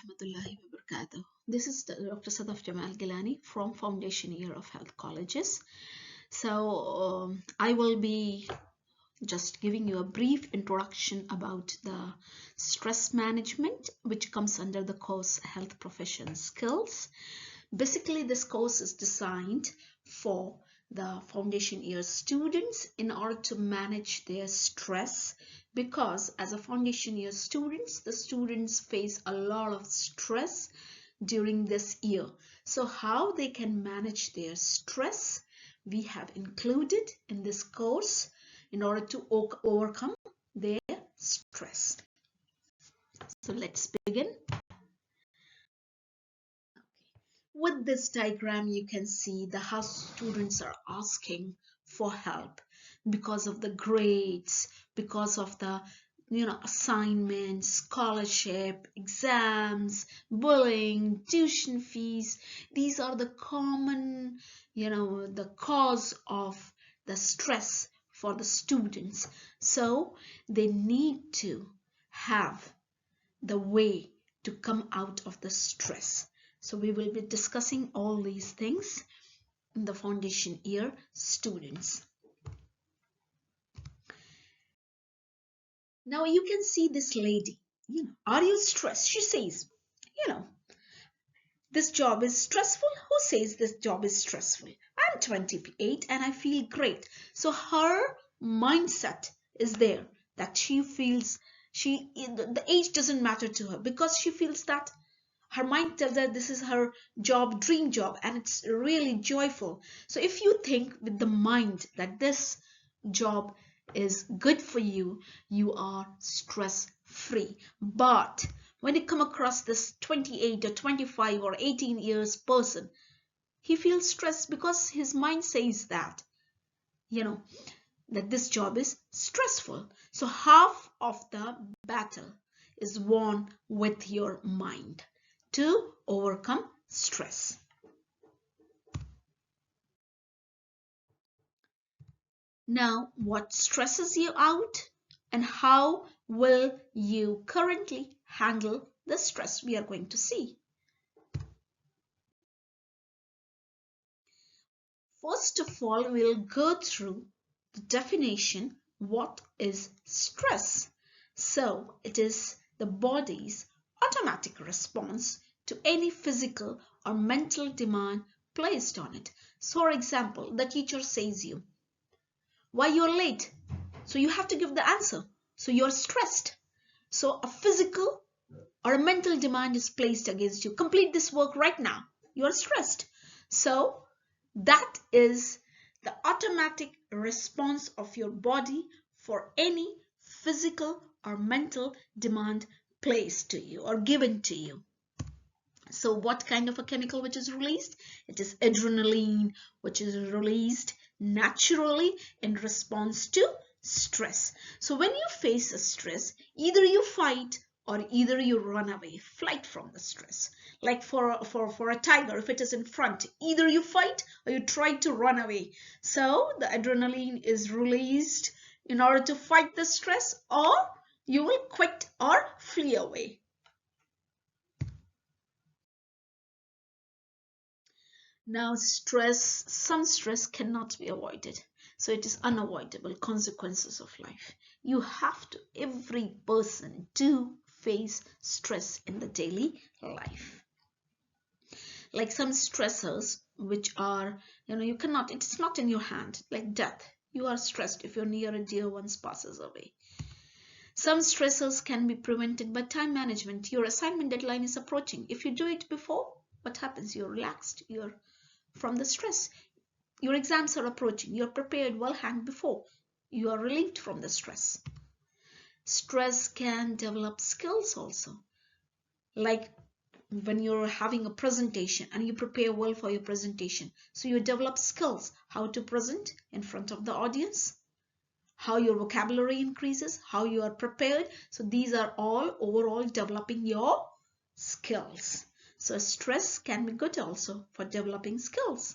warahmatullahi wabarakatuh. This is Dr. Sadaf Jamal Gilani from Foundation Year of Health Colleges. I will be just giving you a brief introduction about the stress management, which comes under the course Health Profession Skills. Basically, this course is designed for the foundation year students in order to manage their stress, because as a foundation year students, the students face a lot of stress during this year. So how they can manage their stress, we have included in this course in order to overcome their stress. So let's begin. With this diagram, you can see how students are asking for help because of the grades, because of the assignments, scholarship, exams, bullying, tuition fees. These are the common, the cause of the stress for the students. So they need to have the way to come out of the stress. So we will be discussing all these things in the foundation year students. Now you can see this lady, are you stressed? She says, this job is stressful. Who says this job is stressful? I'm 28 and I feel great. So her mindset is there that she feels the age doesn't matter to her, because she feels that her mind tells her this is her job, dream job, and it's really joyful. So if you think with the mind that this job is good for you, you are stress free. But when you come across this 28 or 25 or 18 years person, he feels stressed because his mind says that, that this job is stressful. So half of the battle is won with your mind to overcome stress. Now, what stresses you out and how will you currently handle the stress we are going to see? First of all, we'll go through the definition. What is stress? So, it is the body's automatic response to any physical or mental demand placed on it. So, for example, the teacher says you, why you're late? So you have to give the answer. So you're stressed. So a physical or a mental demand is placed against you. Complete this work right now. You're stressed. So that is the automatic response of your body for any physical or mental demand placed to you or given to you. So what kind of a chemical which is released? It is adrenaline, which is released naturally in response to stress. So when you face a stress, either you fight or either you run away, flight from the stress. Like for a tiger, if it is in front, either you fight or you try to run away. So the adrenaline is released in order to fight the stress, or you will quit or flee away. Now, some stress cannot be avoided. So it is unavoidable consequences of life. You have to, every person do face stress in the daily life. Like some stressors which are, you cannot, it's not in your hand, like death. You are stressed if your near and dear ones passes away. Some stressors can be prevented by time management. Your assignment deadline is approaching. If you do it before, what happens? You're relaxed. You're from the stress. Your exams are approaching. You're prepared well hand before. You are relieved from the stress. Stress can develop skills also. Like when you're having a presentation and you prepare well for your presentation. So you develop skills. How to present in front of the audience. How your vocabulary increases. How you are prepared. So these are all overall developing your skills. So stress can be good also for developing skills.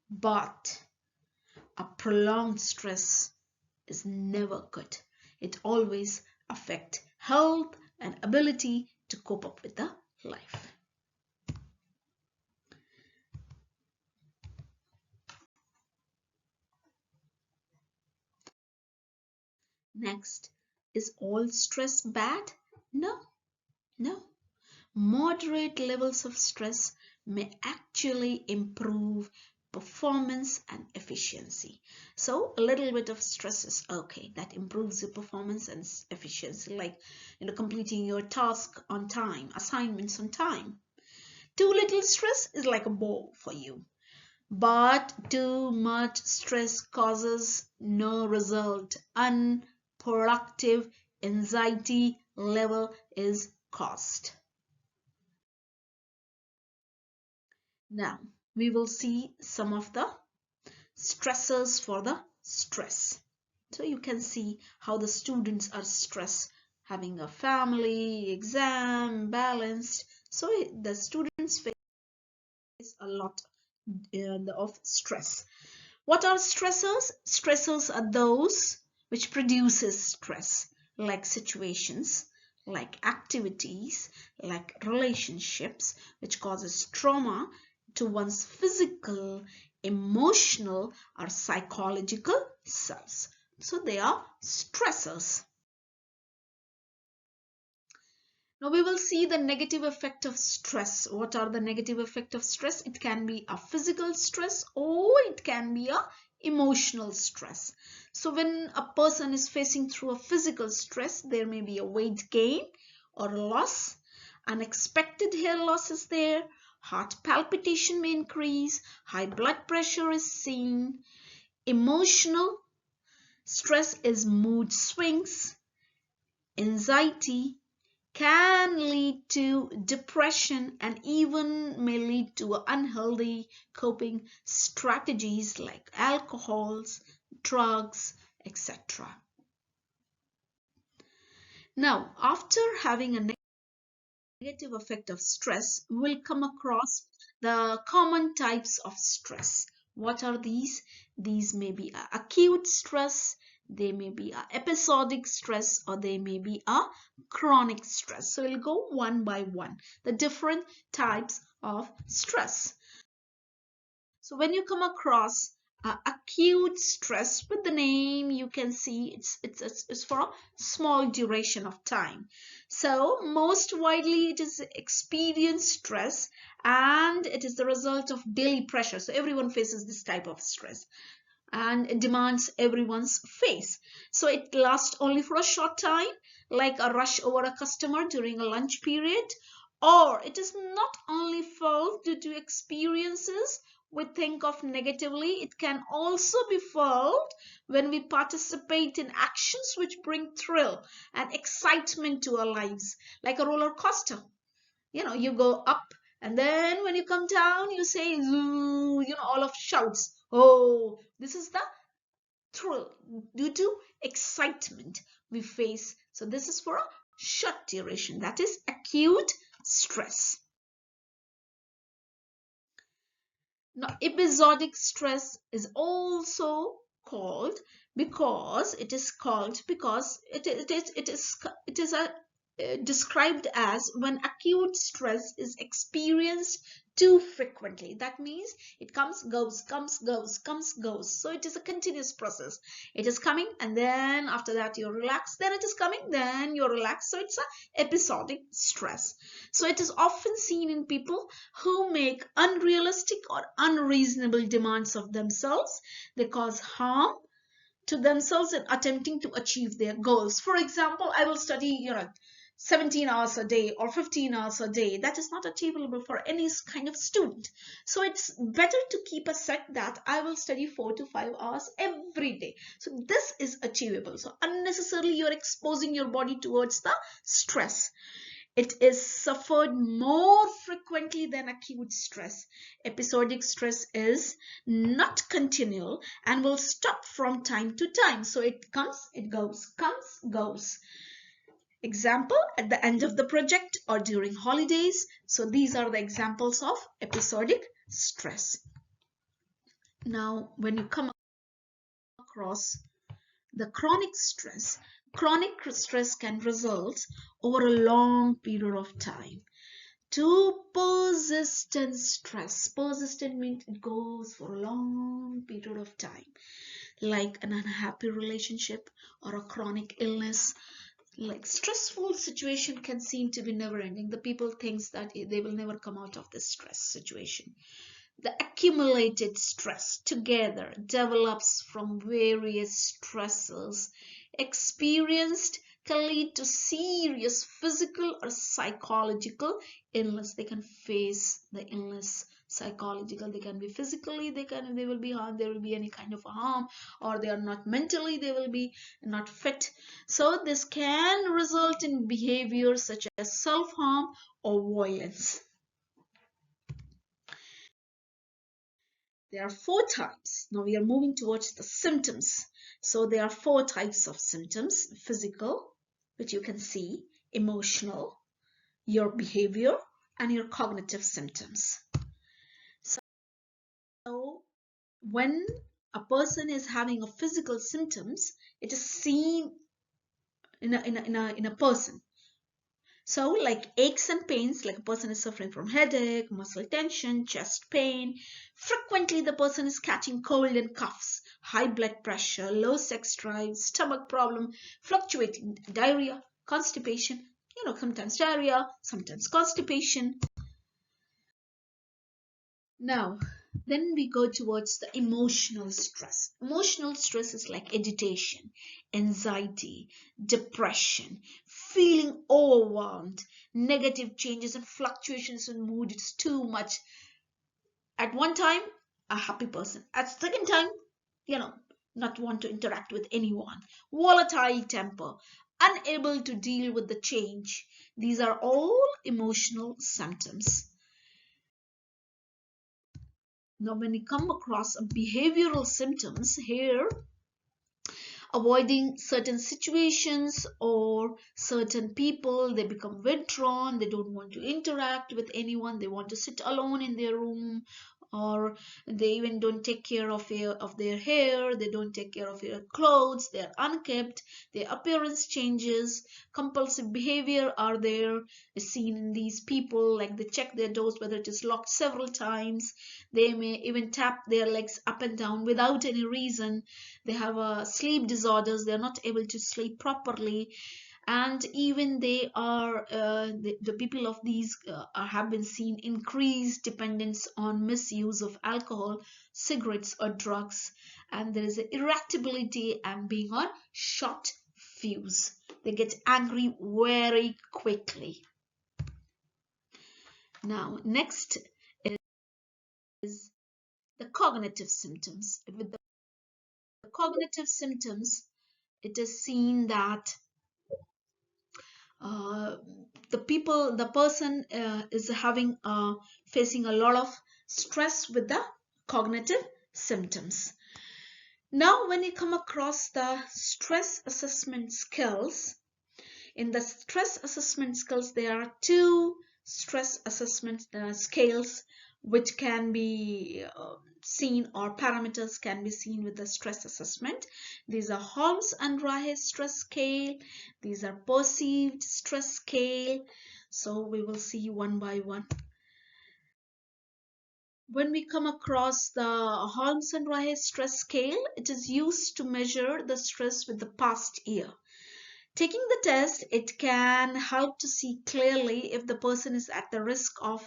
But a prolonged stress is never good. It always affects health and ability to cope up with the life. Next, is all stress bad? No, no. Moderate levels of stress may actually improve performance and efficiency. So a little bit of stress is okay. That improves your performance and efficiency, like completing your task on time, assignments on time. Too little stress is like a bore for you. But too much stress causes no result. Unproductive anxiety level is caused. Now, we will see some of the stressors for the stress. So you can see how the students are stressed, having a family, exam, balanced. So the students face a lot of stress. What are stressors? Stressors are those which produces stress, like situations, like activities, like relationships, which causes trauma to one's physical, emotional, or psychological selves. So they are stressors. Now we will see the negative effect of stress. What are the negative effect of stress? It can be a physical stress or it can be a emotional stress. So when a person is facing through a physical stress, there may be a weight gain or a loss. Unexpected hair loss is there. Heart palpitation may increase. High blood pressure is seen. Emotional stress is mood swings, anxiety, can lead to depression and even may lead to unhealthy coping strategies like alcohols, drugs, etc. Now, after having a negative effect of stress, we'll come across the common types of stress. What are these? These may be acute stress, they may be a episodic stress, or they may be a chronic stress. So we'll go one by one, the different types of stress. So when you come across acute stress, with the name you can see it's for a small duration of time. So most widely it is experienced stress and it is the result of daily pressure. So everyone faces this type of stress and it demands everyone's face. So it lasts only for a short time, like a rush over a customer during a lunch period, or it is not only felt due to experiences we think of negatively, it can also be felt when we participate in actions which bring thrill and excitement to our lives, like a roller coaster. You go up and then when you come down, you say, zoo, all of shouts. Oh, this is the thrill due to excitement we face. So this is for a short duration. That is acute stress. Now, episodic stress is also called because it is described as when acute stress is experienced too frequently. That means it comes, goes, comes, goes, comes, goes. So it is a continuous process. It is coming and then after that you're relaxed. Then it is coming, then you're relaxed. So it's a episodic stress. So it is often seen in people who make unrealistic or unreasonable demands of themselves. They cause harm to themselves in attempting to achieve their goals. For example, I will study 17 hours a day or 15 hours a day. That is not achievable for any kind of student. So it's better to keep a set that I will study 4 to 5 hours every day. So this is achievable. So unnecessarily you're exposing your body towards the stress. It is suffered more frequently than acute stress. Episodic stress is not continual and will stop from time to time. So it comes, it goes, comes, goes. Example, at the end of the project or during holidays. So these are the examples of episodic stress. Now, when you come across the chronic stress can result over a long period of time. to persistent stress. Persistent means it goes for a long period of time, like an unhappy relationship or a chronic illness. Like stressful situation can seem to be never ending. The people thinks that they will never come out of this stress situation. The accumulated stress together develops from various stresses experienced can lead to serious physical or psychological illness. They can face the illness psychological, they can be physically, they will be harmed, there will be any kind of a harm, or they are not mentally, they will be not fit. So this can result in behaviors such as self-harm or violence. There are four types. Now we are moving towards the symptoms. So there are four types of symptoms: physical, which you can see, emotional, your behavior, and your cognitive symptoms. So when a person is having a physical symptoms, it is seen in a person. So like aches and pains, like a person is suffering from headache, muscle tension, chest pain. Frequently the person is catching cold and coughs, high blood pressure, low sex drive, stomach problem, fluctuating diarrhea, constipation, sometimes diarrhea, sometimes constipation. Now, then we go towards the emotional stress. Emotional stress is like agitation, anxiety, depression, feeling overwhelmed, negative changes and fluctuations in mood. It's too much. At one time, a happy person. At second time, you know, not want to interact with anyone. Volatile temper, unable to deal with the change. These are all emotional symptoms. Now, when we come across behavioral symptoms here, avoiding certain situations or certain people, they become withdrawn, they don't want to interact with anyone, they want to sit alone in their room, or they even don't take care of their hair, they don't take care of their clothes, they're unkept, their appearance changes, compulsive behavior are there is seen in these people, like they check their doors whether it is locked several times, they may even tap their legs up and down without any reason, they have sleep disorders, they're not able to sleep properly, and even they are the people of these have been seen increased dependence on misuse of alcohol, cigarettes or drugs, and there is irritability and being on short fuse. They get angry very quickly. Now next is the cognitive symptoms. With the cognitive symptoms, it is seen that uh, the person is having facing a lot of stress with the cognitive symptoms. Now when you come across the stress assessment skills, in the stress assessment skills there are two stress assessment scales which can be seen, or parameters can be seen with the stress assessment. These are Holmes and Rahe stress scale, these are perceived stress scale. So we will see one by one. When we come across the Holmes and Rahe stress scale, it is used to measure the stress with the past year. Taking the test, it can help to see clearly if the person is at the risk of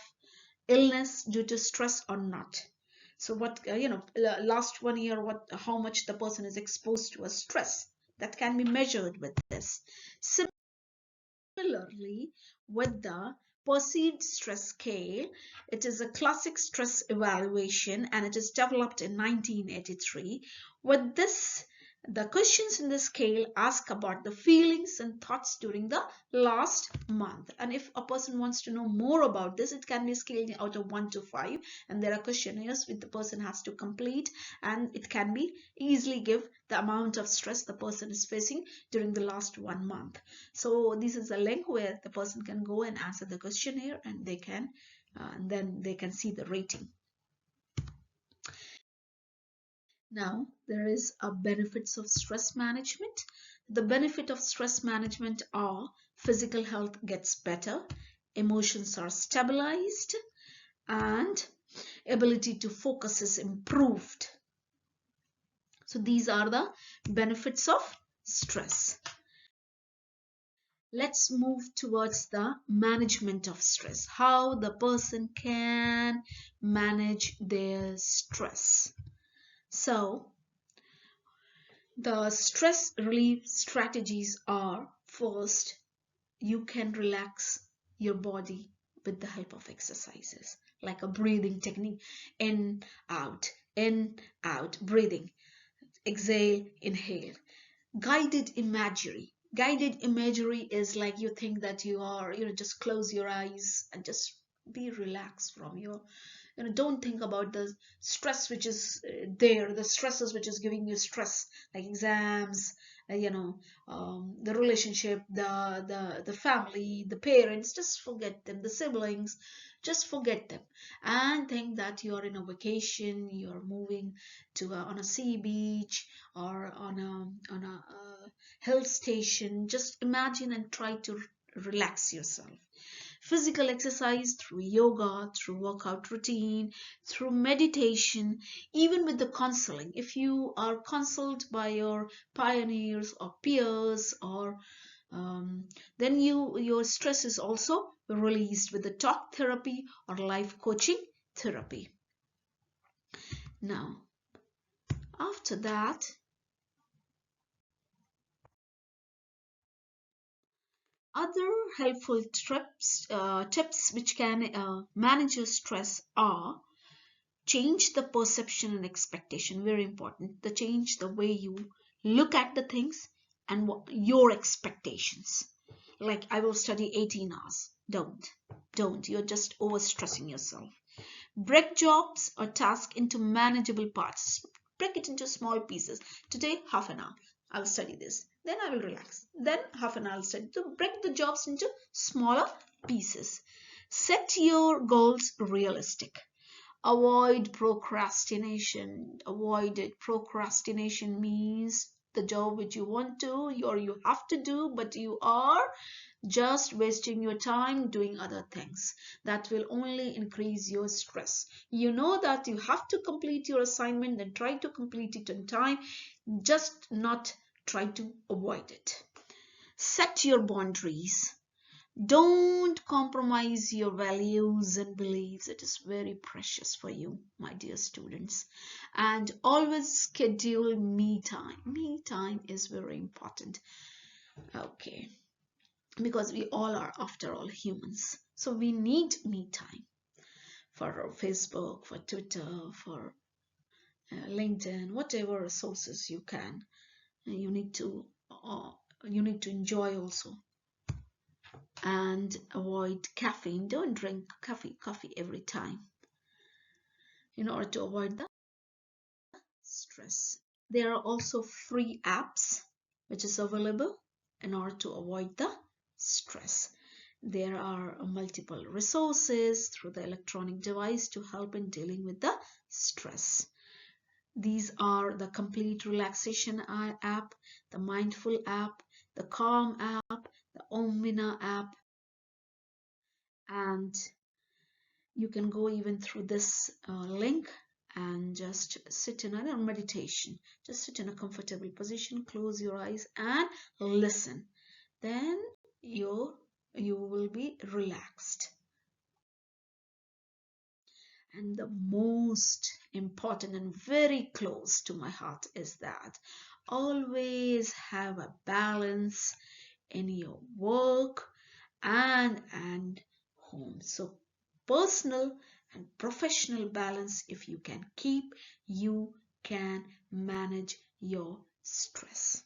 illness due to stress or not. So what, last 1 year, how much the person is exposed to a stress, that can be measured with this. Similarly, with the perceived stress scale, it is a classic stress evaluation and it is developed in 1983. With this, the questions in the scale ask about the feelings and thoughts during the last month. And if a person wants to know more about this, it can be scaled out of 1 to 5. And there are questionnaires which the person has to complete. And it can be easily give the amount of stress the person is facing during the last 1 month. So this is a link where the person can go and answer the questionnaire, and they can then they can see the rating. Now, there is a benefits of stress management. The benefit of stress management are physical health gets better, emotions are stabilized, and ability to focus is improved. So these are the benefits of stress. Let's move towards the management of stress, how the person can manage their stress. So the stress relief strategies are: first, you can relax your body with the help of exercises like a breathing technique: in out breathing, exhale, inhale. Guided imagery is like, you think that you are, just close your eyes and just be relaxed from your, don't think about the stress which is there, the stresses which is giving you stress, like exams, the relationship, the family, the parents. Just forget them. The siblings, just forget them, and think that you are in a vacation, you are moving to on a sea beach, or on a hill station. Just imagine and try to relax yourself. Physical exercise through yoga, through workout routine, through meditation, even with the counseling. If you are counseled by your pioneers or peers, or then your stress is also released with the talk therapy or life coaching therapy. Now, after that, other helpful tips which can manage your stress are: change the perception and expectation. Very important. The change the way you look at the things and what your expectations. Like, I will study 18 hours. Don't. You're just overstressing yourself. Break jobs or tasks into manageable parts. Break it into small pieces. Today, half an hour, I'll study this. Then I will relax. Then half an hour I'll study. So break the jobs into smaller pieces. Set your goals realistic. Avoid procrastination. Avoided procrastination means the job which you want to, or you have to do, but you are just wasting your time doing other things. That will only increase your stress. You know that you have to complete your assignment, then try to complete it on time. Just not try to avoid it. Set your boundaries. Don't compromise your values and beliefs. It is very precious for you, my dear students. And always schedule me time. Me time is very important. Okay. Because we all are, after all, humans. So we need me time for Facebook, for Twitter, for LinkedIn, whatever resources you can. You need to enjoy also. And avoid caffeine. Don't drink coffee every time, in order to avoid the stress. There are also free apps which is available in order to avoid the stress. There are multiple resources through the electronic device to help in dealing with the stress. These are the complete relaxation app, the mindful app, the calm app, the Omvina app, and you can go even through this link and just sit in a meditation. Just sit in a comfortable position, close your eyes and listen. Then you will be relaxed. And the most important and very close to my heart is that always have a balance in your work and home. So personal and professional balance, if you can keep, you can manage your stress.